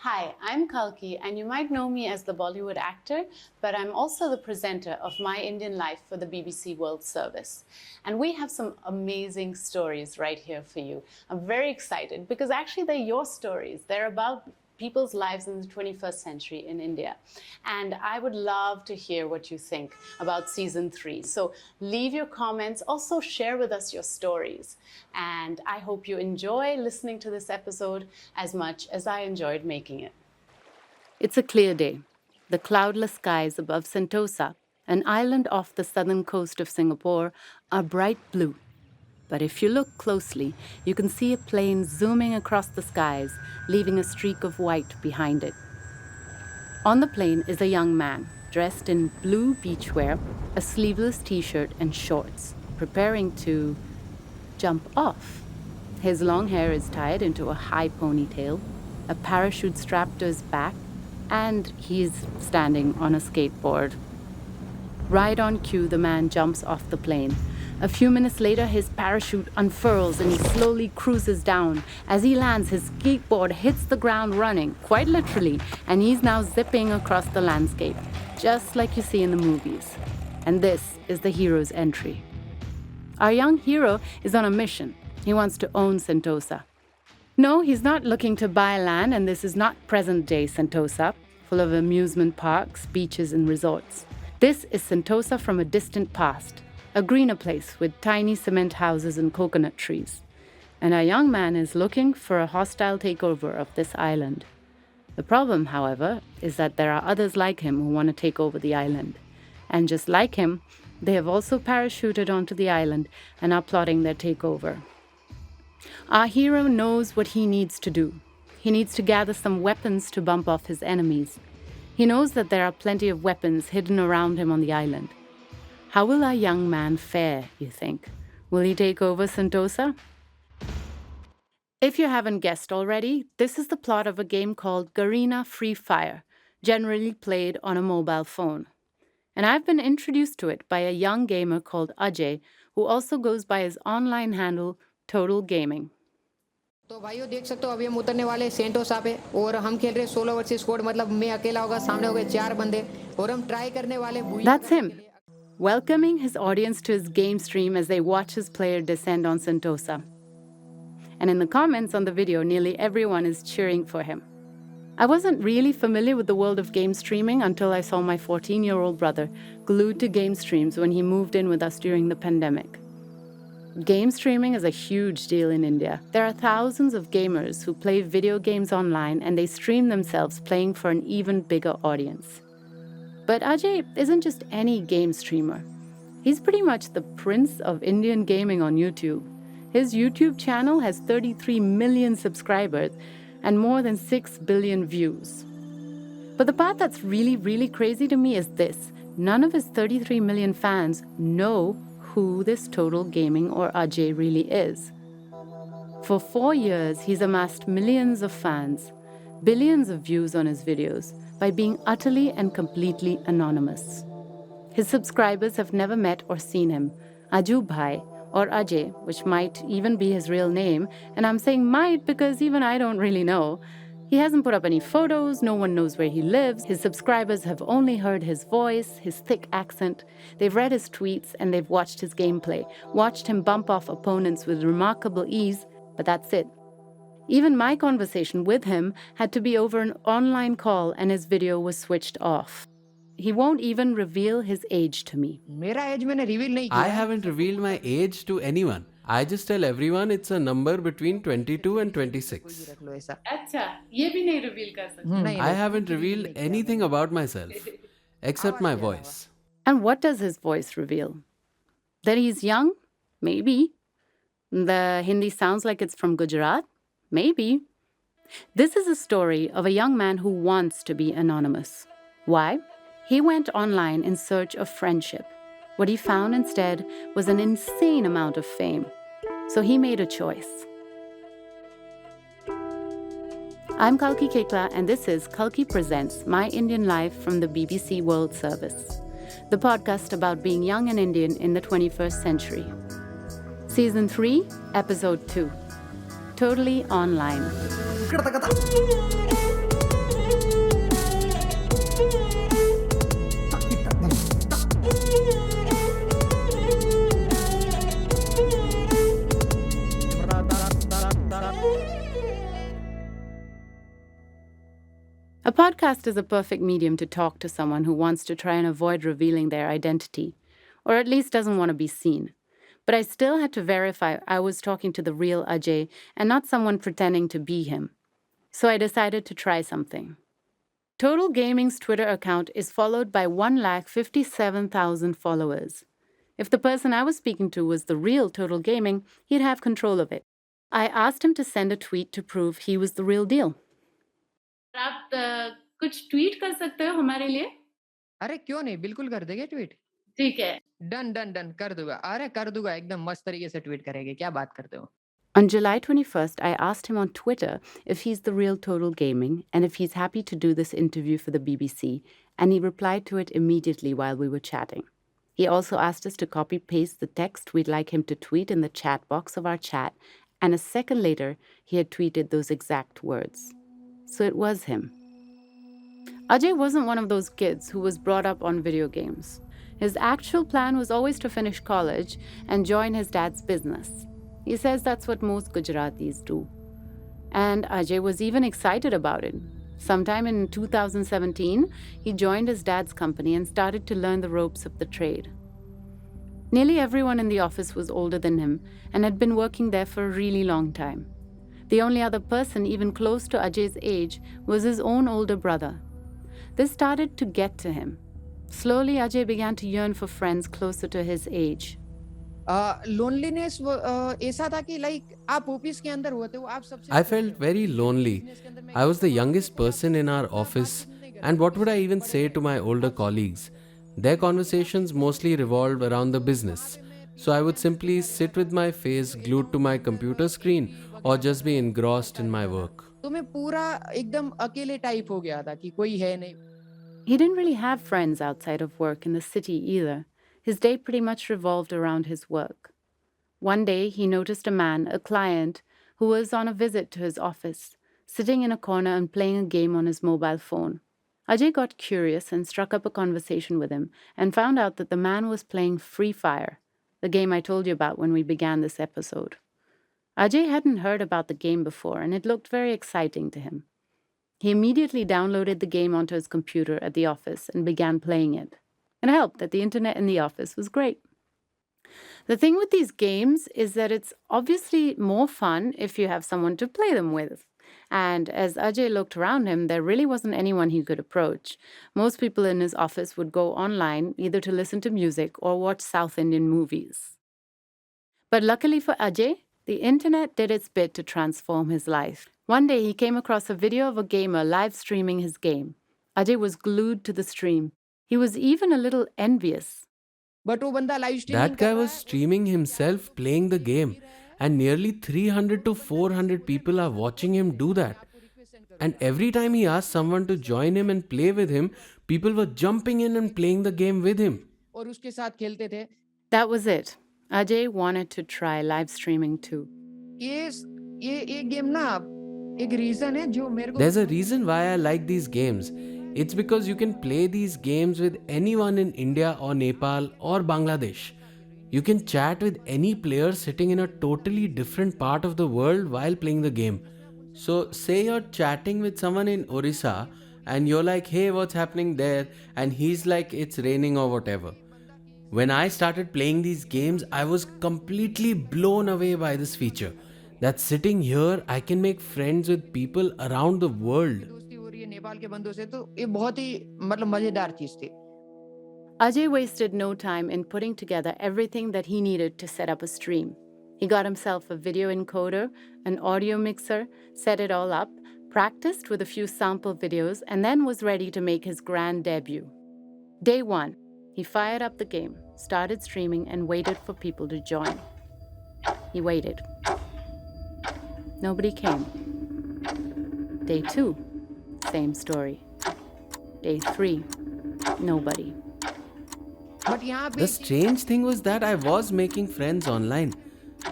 Hi, I'm Kalki, and you might know me as the Bollywood actor, but I'm also the presenter of My Indian Life for the BBC World Service. And we have some amazing stories right here for you. I'm very excited because actually they're your stories. They're about people's lives in the 21st century in India. And I would love to hear what you think about season 3. So leave your comments, also share with us your stories. And I hope you enjoy listening to this episode as much as I enjoyed making it. It's a clear day. The cloudless skies above Sentosa, an island off the southern coast of Singapore, are bright blue. But if you look closely, you can see a plane zooming across the skies, leaving a streak of white behind it. On the plane is a young man, dressed in blue beachwear, a sleeveless t-shirt and shorts, preparing to jump off. His long hair is tied into a high ponytail, a parachute strapped to his back, and he's standing on a skateboard. Right on cue, the man jumps off the plane. A few minutes later, his parachute unfurls and he slowly cruises down. As he lands, his skateboard hits the ground running, quite literally, and he's now zipping across the landscape, just like you see in the movies. And this is the hero's entry. Our young hero is on a mission. He wants to own Sentosa. No, he's not looking to buy land, and this is not present-day Sentosa, full of amusement parks, beaches, and resorts. This is Sentosa from a distant past. A greener place with tiny cement houses and coconut trees. And our young man is looking for a hostile takeover of this island. The problem, however, is that there are others like him who want to take over the island. And just like him, they have also parachuted onto the island and are plotting their takeover. Our hero knows what he needs to do. He needs to gather some weapons to bump off his enemies. He knows that there are plenty of weapons hidden around him on the island. How will our young man fare, you think? Will he take over Sentosa? If you haven't guessed already, this is the plot of a game called Garena Free Fire, generally played on a mobile phone. And I've been introduced to it by a young gamer called Ajay, who also goes by his online handle, Total Gaming. तो भाइयों देख सकते हो अभी हम उतरने वाले Sentosa पे और हम खेल रहे 16 वर्सेस स्क्वाड मतलब मैं अकेला होगा सामने होंगे 4 बंदे और हम ट्राई करने वाले That's him, welcoming his audience to his game stream as they watch his player descend on Sentosa. And in the comments on the video, nearly everyone is cheering for him. I wasn't really familiar with the world of game streaming until I saw my 14-year-old brother glued to game streams when he moved in with us during the pandemic. Game streaming is a huge deal in India. There are thousands of gamers who play video games online and they stream themselves playing for an even bigger audience. But Ajay isn't just any game streamer. He's pretty much the prince of Indian gaming on YouTube. His YouTube channel has 33 million subscribers and more than 6 billion views. But the part that's really crazy to me is this. None of his 33 million fans know who this Total Gaming or Ajay really is. For 4 years, he's amassed millions of fans, billions of views on his videos, by being utterly and completely anonymous. His subscribers have never met or seen him, Aju Bhai, or Ajay, which might even be his real name, and I'm saying might because even I don't really know. He hasn't put up any photos, no one knows where he lives, his subscribers have only heard his voice, his thick accent, they've read his tweets and they've watched his gameplay, watched him bump off opponents with remarkable ease, but that's it. Even my conversation with him had to be over an online call and his video was switched off. He won't even reveal his age to me. मेरा as मैंने reveal नहीं I किया haven't revealed my age to anyone. I just tell everyone it's a number between 22 and 26. रख लो ऐसा अच्छा, ये भी नहीं reveal कर सकते. नहीं I haven't revealed anything about myself except my voice. And what does his voice reveal? That he's young? Maybe. The Hindi sounds like it's from Gujarat? Maybe. This is a story of a young man who wants to be anonymous. Why? He went online in search of friendship. What he found instead was an insane amount of fame. So he made a choice. I'm Kalki Kekla, and this is Kalki Presents My Indian Life from the BBC World Service, the podcast about being young and Indian in the 21st century. Season 3, Episode 2, Totally Online. A podcast is a perfect medium to talk to someone who wants to try and avoid revealing their identity, or at least doesn't want to be seen. But I still had to verify I was talking to the real Ajay and not someone pretending to be him. So I decided to try something. Total Gaming's Twitter account is followed by 157,000 followers. If the person I was speaking to was the real Total Gaming, he'd have control of it. I asked him to send a tweet to prove he was the real deal. आप कुछ tweet कर सकते हो हमारे लिए? अरे क्यों नहीं, बिल्कुल कर देंगे ट्वीट। ठीक है। डन डन डन कर दूंगा, अरे कर दूंगा, एकदम मस्त तरीके से ट्वीट करेंगे, क्या बात करते हो। On July 21st, I asked him on Twitter if he's the real Total Gaming and if he's happy to do this interview for the BBC, and he replied to it immediately while we were chatting. He also asked us to copy-paste the text we'd like him to tweet in the chat box of our chat, and a second later, he had tweeted those exact words. So it was him. Ajay wasn't one of those kids who was brought up on video games. His actual plan was always to finish college and join his dad's business. He says that's what most Gujaratis do. And Ajay was even excited about it. Sometime in 2017, he joined his dad's company and started to learn the ropes of the trade. Nearly everyone in the office was older than him and had been working there for a really long time. The only other person even close to Ajay's age was his own older brother. This started to get to him. Slowly, Ajay began to yearn for friends closer to his age. Loneliness ऐसा था कि like आप office के अंदर होते हो, आप सबसे I felt very lonely. I was the youngest person in our office, and what would I even say to my older colleagues? Their conversations mostly revolved around the business, so I would simply sit with my face glued to my computer screen or just be engrossed in my work. तो मैं पूरा एकदम अकेले type हो गया था कि कोई है नहीं। He didn't really have friends outside of work in the city either. His day pretty much revolved around his work. One day, he noticed a man, a client, who was on a visit to his office, sitting in a corner and playing a game on his mobile phone. Ajay got curious and struck up a conversation with him and found out that the man was playing Free Fire, the game I told you about when we began this episode. Ajay hadn't heard about the game before, and it looked very exciting to him. He immediately downloaded the game onto his computer at the office and began playing it. It helped that the internet in the office was great. The thing with these games is that it's obviously more fun if you have someone to play them with. And as Ajay looked around him, there really wasn't anyone he could approach. Most people in his office would go online either to listen to music or watch South Indian movies. But luckily for Ajay, the internet did its bit to transform his life. One day he came across a video of a gamer live streaming his game. Ajay was glued to the stream. He was even a little envious. But वो बंदा live That guy was streaming himself playing the game, and nearly 300 to 400 people are watching him do that. And every time he asked someone to join him and play with him, people were jumping in and playing the game with him. और उसके साथ खेलते थे। That was it. Ajay wanted to try live streaming too. ये game ना एक reason है जो मेरे को There's a reason why I like these games. It's because you can play these games with anyone in India or Nepal or Bangladesh. You can chat with any player sitting in a totally different part of the world while playing the game. So, say you're chatting with someone in Orissa and you're like, hey, what's happening there? And he's like, it's raining or whatever. When I started playing these games, I was completely blown away by this feature. That sitting here, I can make friends with people around the world. दोस्ती हो रही है नेपाल के बंदों से, तो ये बहुत ही मतलब मजेदार चीज थी। Ajay wasted no time in putting together everything that he needed to set up a stream. He got himself a video encoder, an audio mixer, set it all up, practiced with a few sample videos, and then was ready to make his grand debut. Day one, he fired up the game, started streaming, and waited for people to join. He waited. Nobody came. Day two, same story. Day three, nobody. But यहाँ पे The strange thing was that I was making friends online.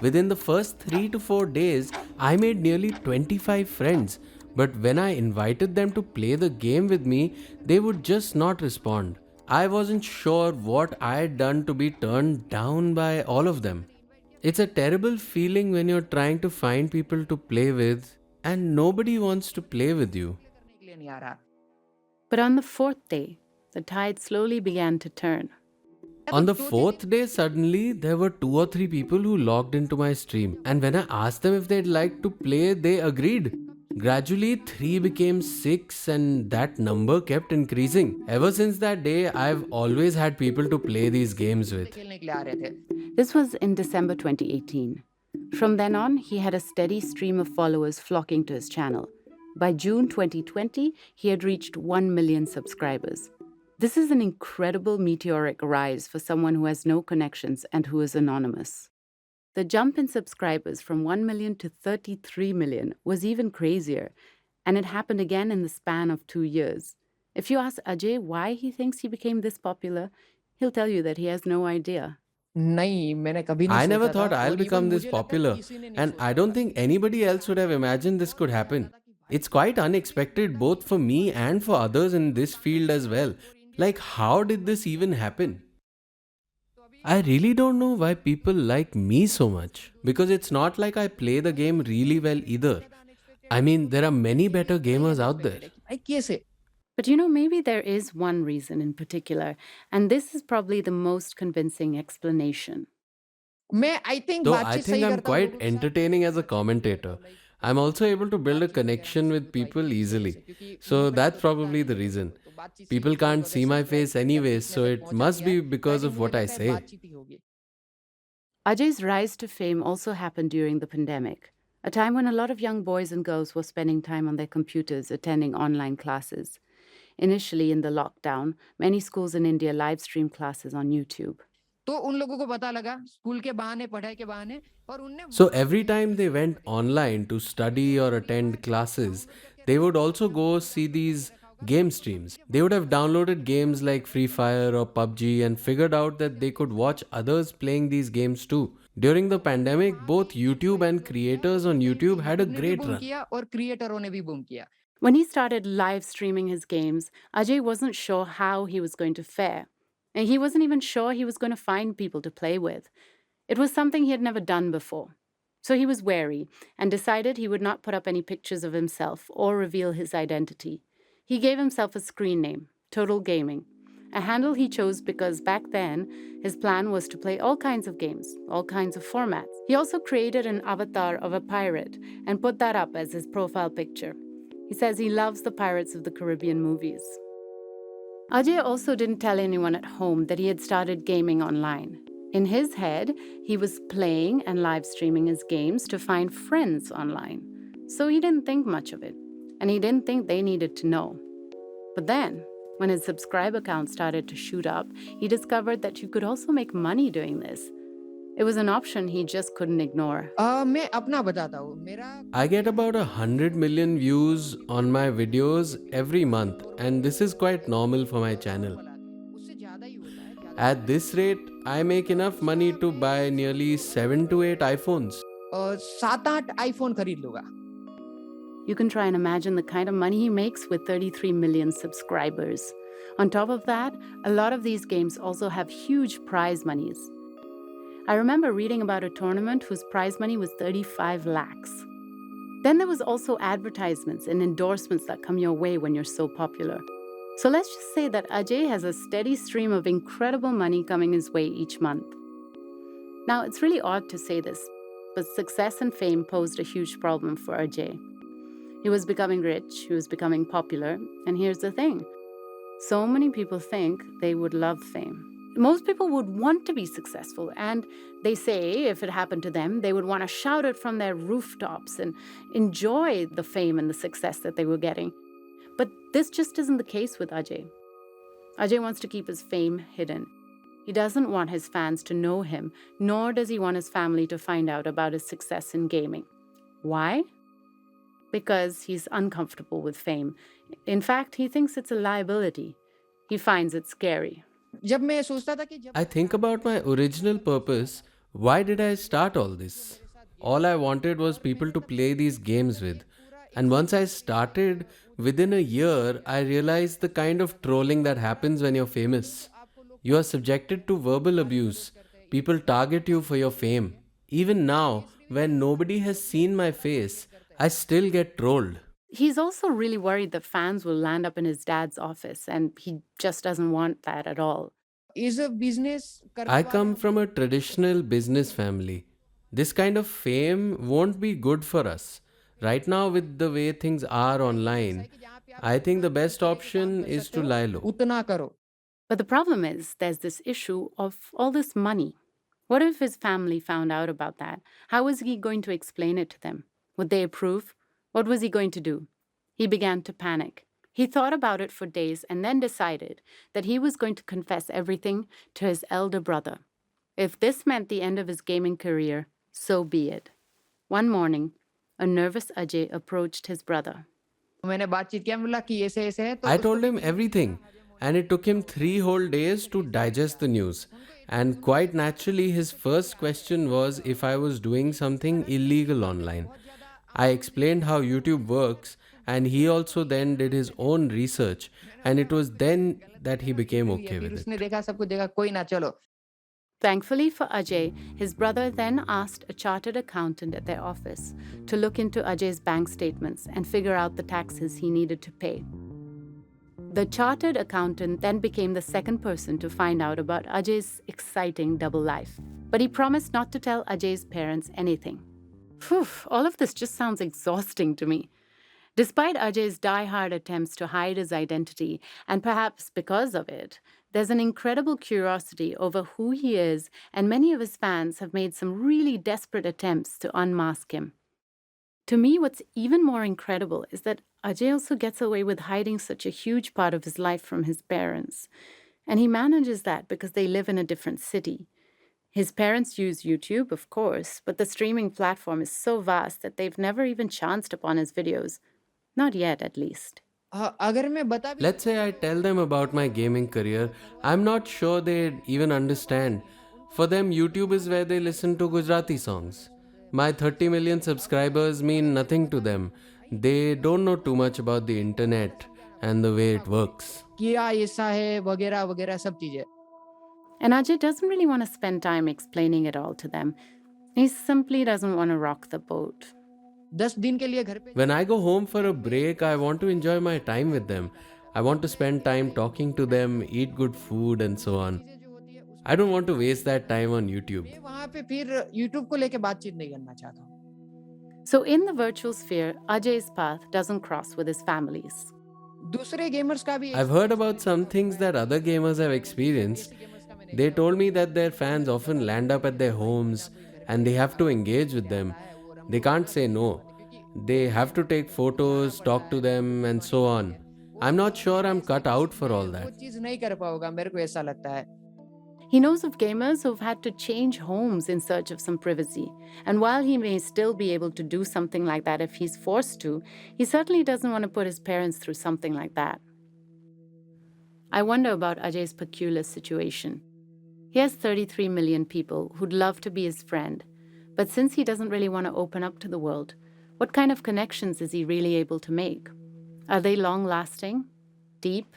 Within the first 3 to 4 days, I made nearly 25 friends. But when I invited them to play the game with me, they would just not respond. I wasn't sure what I had done to be turned down by all of them. It's a terrible feeling when you're trying to find people to play with and nobody wants to play with you. करने के लिए नहीं आ रहा। But on the fourth day, the tide slowly began to turn. On the fourth day, suddenly there were 2 or 3 people who logged into my stream, and when I asked them if they'd like to play, they agreed. Gradually, 3 became 6, and that number kept increasing. Ever since that day, I've always had people to play these games with. खेलने के लिए आ रहे थे This was in December 2018. From then on, he had a steady stream of followers flocking to his channel. By June 2020, he had reached 1 million subscribers. This is an incredible meteoric rise for someone who has no connections and who is anonymous. The jump in subscribers from 1 million to 33 million was even crazier, and it happened again in the span of 2 years. If you ask Ajay why he thinks he became this popular, he'll tell you that he has no idea. नहीं मैंने कभी नहीं I never सोचा thought था I'll और even become this मुझे लगता है popular, किसी ने नहीं and सोचा I don't think anybody else would have imagined this could happen. It's quite unexpected both for me and for others in this field as well. Like, how did this even happen? I really don't know why people like me so much, because it's not like I play the game really well either. I mean, there are many better gamers out there. भाई कैसे But you know, maybe there is one reason in particular, and this is probably the most convincing explanation. मैं I think Though I बातचीत think सही I'm करता हूँ quite लोगों के साथ, entertaining as a commentator. I'm also able to build a connection with people easily. So that's probably the reason. People can't see my face anyways, so it must be because of what I say. Ajay's rise to fame also happened during the pandemic, a time when a lot of young boys and girls were spending time on their computers attending online classes. Initially, in the lockdown, many schools in India live streamed classes on YouTube. तो उन लोगों को पता लगा school के बहाने पढ़ाई के बहाने और उनने So every time they went online to study or attend classes, they would also go see these game streams. They would have downloaded games like Free Fire or PUBG and figured out that they could watch others playing these games too. During the pandemic, both YouTube and creators on YouTube had a ने भी great boom run. किया और क्रिएटरों ने भी boom किया When he started live streaming his games, Ajay wasn't sure how he was going to fare. And he wasn't even sure he was going to find people to play with. It was something he had never done before. So he was wary and decided he would not put up any pictures of himself or reveal his identity. He gave himself a screen name, Total Gaming, a handle he chose because back then his plan was to play all kinds of games, all kinds of formats. He also created an avatar of a pirate and put that up as his profile picture. He says he loves the Pirates of the Caribbean movies. Ajay also didn't tell anyone at home that he had started gaming online. In his head, he was playing and live streaming his games to find friends online. So he didn't think much of it, and he didn't think they needed to know. But then, when his subscriber count started to shoot up, he discovered that you could also make money doing this. It was an option he just couldn't ignore. मैं अपना बताता हूँ मेरा I get about 100 million views on my videos every month, and this is quite normal for my channel. उससे ज्यादा ही होता है ज्यादा At this rate, I make enough money to buy nearly 7 to 8 iPhones. 7-8 iPhone खरीद लूंगा You can try and imagine the kind of money he makes with 33 million subscribers. On top of that, a lot of these games also have huge prize monies. I remember reading about a tournament whose prize money was 35 lakhs. Then there was also advertisements and endorsements that come your way when you're so popular. So let's just say that Ajay has a steady stream of incredible money coming his way each month. Now, it's really odd to say this, but success and fame posed a huge problem for Ajay. He was becoming rich, he was becoming popular, and here's the thing. So many people think they would love fame. Most people would want to be successful, and they say if it happened to them, they would want to shout it from their rooftops and enjoy the fame and the success that they were getting. But this just isn't the case with Ajay. Ajay wants to keep his fame hidden. He doesn't want his fans to know him, nor does he want his family to find out about his success in gaming. Why? Because he's uncomfortable with fame. In fact, he thinks it's a liability. He finds it scary. जब मैं सोचता था कि जब I think about my original purpose. Why did I start all this? All I wanted was people to play these games with. And once I started, within a year, I realized the kind of trolling that happens when you're famous. You are subjected to verbal abuse. People target you for your fame. Even now, when nobody has seen my face, I still get trolled. He's also really worried that fans will land up in his dad's office, and he just doesn't want that at all. Is business करने I वाले come हम from a traditional business family. This kind of fame won't be good for us. Right now, with the way things are online, I think the best option is to lie low. उतना करो. But the problem is, there's this issue of all this money. What if his family found out about that? How was he going to explain it to them? Would they approve? What was he going to do? He began to panic. He thought about it for days and then decided that he was going to confess everything to his elder brother. If this meant the end of his gaming career, so be it. One morning, a nervous Ajay approached his brother. मैंने बातचीत किया, बोला कि ऐसे ऐसे है तो I told him everything, and it took him 3 whole days to digest the news. And quite naturally, his first question was if I was doing something illegal online. I explained how YouTube works, and he also then did his own research, and it was then that he became okay फिर with it. उसने देखा, सब कुछ देखा, कोई ना, चलो. Thankfully for Ajay, his brother then asked a chartered accountant at their office to look into Ajay's bank statements and figure out the taxes he needed to pay. The chartered accountant then became the second person to find out about Ajay's exciting double life. But he promised not to tell Ajay's parents anything. Phew, all of this just sounds exhausting to me. Despite Ajay's die-hard attempts to hide his identity, and perhaps because of it, there's an incredible curiosity over who he is, and many of his fans have made some really desperate attempts to unmask him. To me, what's even more incredible is that Ajay also gets away with hiding such a huge part of his life from his parents. And he manages that because they live in a different city. His parents use YouTube, of course, but the streaming platform is so vast that they've never even chanced upon his videos. Not yet, at least. अगर मैं बता भी Let's say I tell them about my gaming career, I'm not sure they'd even understand. For them, YouTube is where they listen to Gujarati songs. My 30 million subscribers mean nothing to them. They don't know too much about the internet and the way it works. किया ऐसा है वगैरह वगैरह सब चीजें. And Ajay doesn't really want to spend time explaining it all to them. He simply doesn't want to rock the boat. 10 दिन के लिए घर पे When I go home for a break, I want to enjoy my time with them. I want to spend time talking to them, eat good food, and so on. जो होती है उस I don't want to waste that time on YouTube. मैं वहां पे फिर YouTube को लेके बातचीत नहीं करना चाहता हूँ. So in the virtual sphere, Ajay's path doesn't cross with his family's. दूसरे गेमर्स का भी I've heard about some things that other gamers have experienced. They told me that their fans often land up at their homes and they have to engage with them. They can't say no. They have to take photos, talk to them, and so on. I'm not sure I'm cut out for all वो that. चीज नहीं कर पाऊंगा, मेरे को ऐसा लगता है. He knows of gamers who've had to change homes in search of some privacy. And while he may still be able to do something like that if he's forced to, he certainly doesn't want to put his parents through something like that. I wonder about Ajay's peculiar situation. He has 33 million people who'd love to be his friend. But since he doesn't really want to open up to the world, what kind of connections is he really able to make? Are they long-lasting? Deep?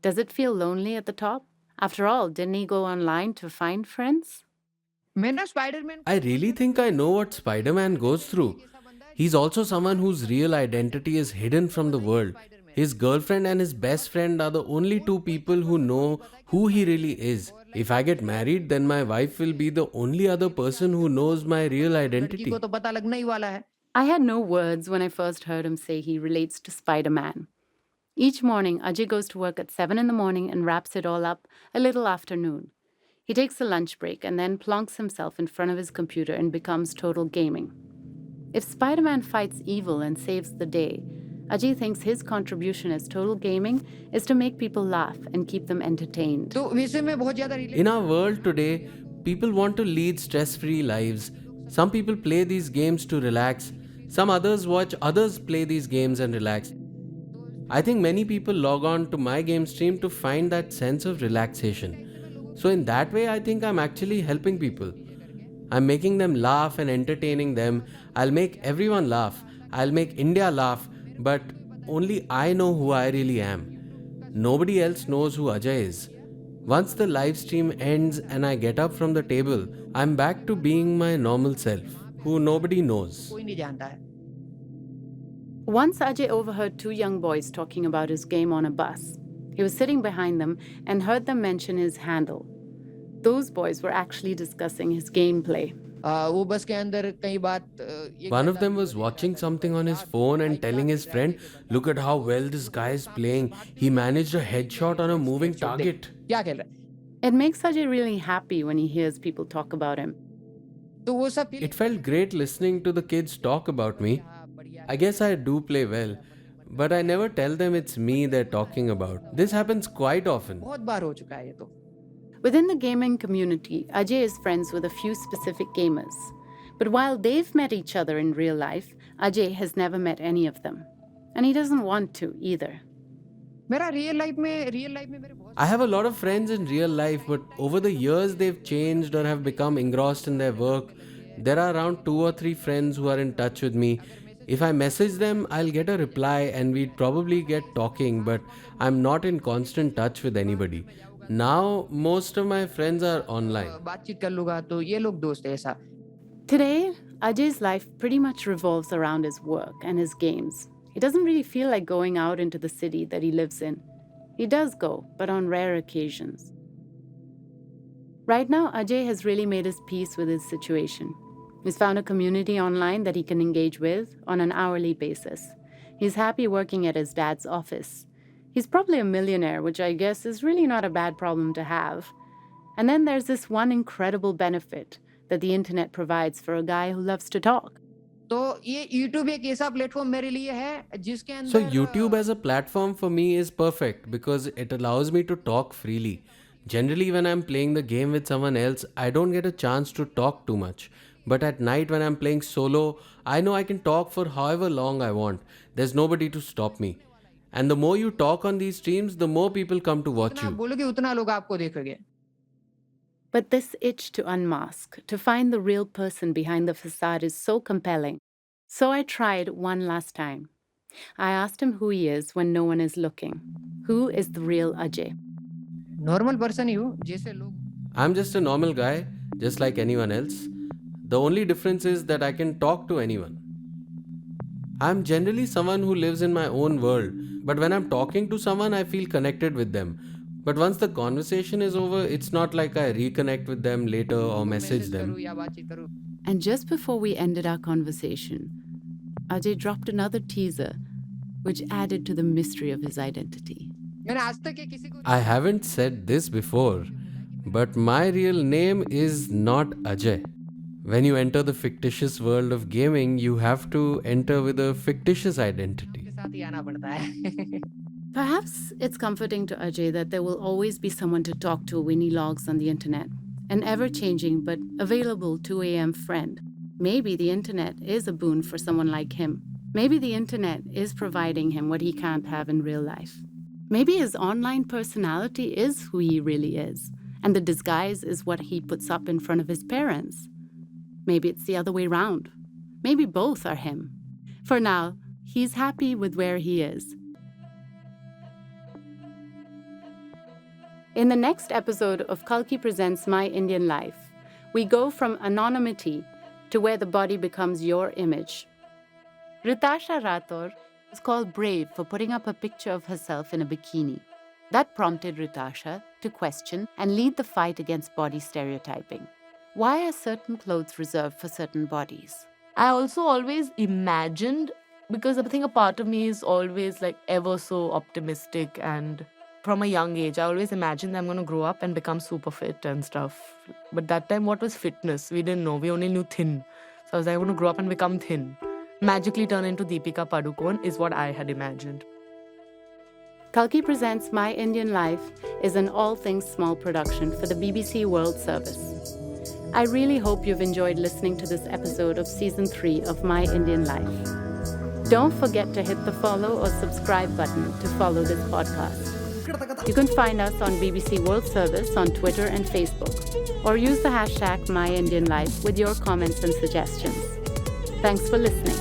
Does it feel lonely at the top? After all, didn't he go online to find friends? मैं ना Spiderman I really think I know what Spider Man goes through. He's also someone whose real identity is hidden from the world. His girlfriend and his best friend are the only two people who know who he really is. If I get married, then my wife will be the only other person who knows my real लड़की identity. को तो पता लगना ही वाला है. I had no words when I first heard him say he relates to Spider-Man. Each morning, Ajay goes to work at 7 in the morning and wraps it all up a little after noon. He takes a lunch break and then plonks himself in front of his computer and becomes total gaming. If Spider-Man fights evil and saves the day, Ajay thinks his contribution as total gaming is to make people laugh and keep them entertained. तो वैसे में बहुत ज्यादा In our world today, people want to lead stress free lives. Some people play these games to relax, some others watch others play these games and relax. I think many people log on to my game stream to find that sense of relaxation. So, in that way, I think I'm actually helping people. I'm making them laugh and entertaining them. I'll make everyone laugh. I'll make India laugh, but only I know who I really am. Nobody else knows who Ajay is. Once the live stream ends and I get up from the table, I'm back to being my normal self, who nobody knows. कोई नहीं जानता है. Once Ajay overheard two young boys talking about his game on a bus. He was sitting behind them and heard them mention his handle. Those boys were actually discussing his gameplay. वो बस के अंदर कई बात One of them was watching something on his phone and telling his friend, "Look at how well this guy is playing. He managed a headshot on a moving target." क्या खेल रहा है It makes Ajay really happy when he hears people talk about him. तो वो सब It felt great listening to the kids talk about me. I guess I do play well, but I never tell them it's me they're talking about. This happens quite often. बहुत बार हो चुका है ये तो Within the gaming community, Ajay is friends with a few specific gamers. But while they've met each other in real life, Ajay has never met any of them. And he doesn't want to either. मेरा real life में मेरे बहुत I have a lot of friends in real life, but over the years they've changed or have become engrossed in their work. There are around 2 or 3 friends who are in touch with me. If I message them, I'll get a reply and we'd probably get talking, but I'm not in constant touch with anybody. Now, most of my friends are online. बातचीत कर लूंगा तो ये लोग दोस्त है ऐसा Today, Ajay's life pretty much revolves around his work and his games. He doesn't really feel like going out into the city that he lives in. He does go, but on rare occasions. Right now, Ajay has really made his peace with his situation. He's found a community online that he can engage with on an hourly basis. He's happy working at his dad's office. He's probably a millionaire, which I guess is really not a bad problem to have. And then there's this one incredible benefit that the internet provides for a guy who loves to talk. तो ये YouTube एक ऐसा platform मेरे लिए है जिसके अंदर So, YouTube as a platform for me is perfect because it allows me to talk freely. Generally, when I'm playing the game with someone else, I don't get a chance to talk too much. But at night, when I'm playing solo, I know I can talk for however long I want. There's nobody to stop me. And the more you talk on these streams, the more people come to watch जितना you. बोलोगे उतना लोग आपको देखेंगे But this itch to unmask, to find the real person behind the facade is so compelling. So I tried one last time. I asked him who he is when no one is looking. Who is the real Ajay? Normal person ही हूँ जैसे लोग I'm just a normal guy, just like anyone else. The only difference is that I can talk to anyone. I'm generally someone who lives in my own world, but when I'm talking to someone, I feel connected with them. But once the conversation is over, it's not like I reconnect with them later or message them. करूँ या बातचीत करूँ And just before we ended our conversation, Ajay dropped another teaser, which added to the mystery of his identity. मैंने आज तक ये किसी को I haven't said this before, but my real name is not Ajay. When you enter the fictitious world of gaming, you have to enter with a fictitious identity. के साथ ही आना पड़ता है Perhaps it's comforting to Ajay that there will always be someone to talk to when he logs on the internet, an ever-changing but available 2 a.m. friend. Maybe the internet is a boon for someone like him. Maybe the internet is providing him what he can't have in real life. Maybe his online personality is who he really is, and the disguise is what he puts up in front of his parents. Maybe it's the other way round. Maybe both are him. For now, he's happy with where he is. In the next episode of Kalki Presents My Indian Life, we go from anonymity to where the body becomes your image. Ritasha Rathore was called brave for putting up a picture of herself in a bikini. That prompted Ritasha to question and lead the fight against body stereotyping. Why are certain clothes reserved for certain bodies? I also always imagined, because I think a part of me is always like ever so optimistic, and from a young age, I always imagined that I'm going to grow up and become super fit and stuff. But that time, what was fitness? We didn't know. We only knew thin. So I was like, I'm going to grow up and become thin. Magically turn into Deepika Padukone is what I had imagined. Kalki Presents My Indian Life is an all things small production for the BBC World Service. I really hope you've enjoyed listening to this episode of Season 3 of My Indian Life. Don't forget to hit the follow or subscribe button to follow this podcast. You can find us on BBC World Service on Twitter and Facebook, or use the hashtag MyIndianLife with your comments and suggestions. Thanks for listening.